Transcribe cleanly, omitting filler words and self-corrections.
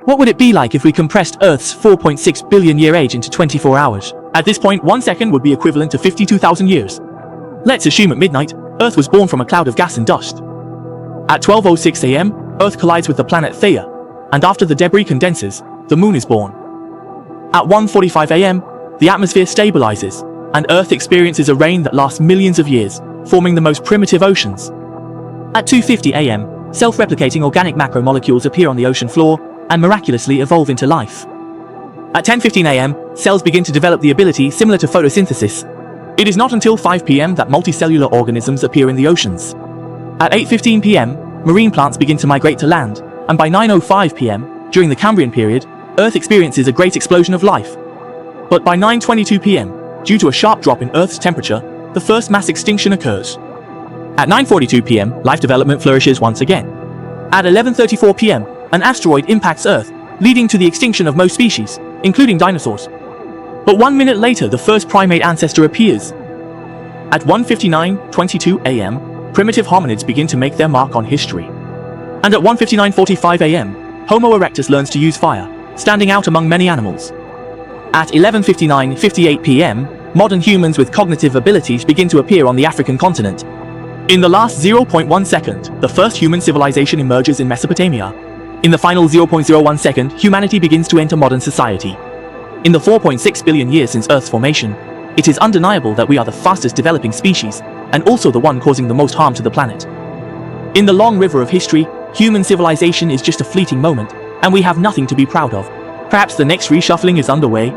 What would it be like if we compressed Earth's 4.6 billion year age into 24 hours? At this point, 1 second would be equivalent to 52,000 years. Let's assume at midnight, Earth was born from a cloud of gas and dust. At 12:06 a.m., Earth collides with the planet Theia, and after the debris condenses, the Moon is born. At 1:45 a.m., the atmosphere stabilizes, and Earth experiences a rain that lasts millions of years, forming the most primitive oceans. At 2:50 a.m., self-replicating organic macromolecules appear on the ocean floor and miraculously evolve into life. At 10:15 a.m., cells begin to develop the ability similar to photosynthesis. It is not until 5 p.m. that multicellular organisms appear in the oceans. At 8:15 p.m., marine plants begin to migrate to land, and by 9:05 p.m., during the Cambrian period, Earth experiences a great explosion of life. But by 9:22 p.m., due to a sharp drop in Earth's temperature, the first mass extinction occurs. At 9:42 p.m., life development flourishes once again. At 11:34 p.m., an asteroid impacts Earth, leading to the extinction of most species, including dinosaurs. But 1 minute later, the first primate ancestor appears. At 1:59:22 a.m., primitive hominids begin to make their mark on history. And at 1:59:45 a.m., Homo erectus learns to use fire, standing out among many animals. At 11:59:58 p.m., modern humans with cognitive abilities begin to appear on the African continent. In the last 0.1 second, the first human civilization emerges in Mesopotamia. In the final 0.01 second, humanity begins to enter modern society. In the 4.6 billion years since Earth's formation, it is undeniable that we are the fastest developing species, and also the one causing the most harm to the planet. In the long river of history, human civilization is just a fleeting moment, and we have nothing to be proud of. Perhaps the next reshuffling is underway,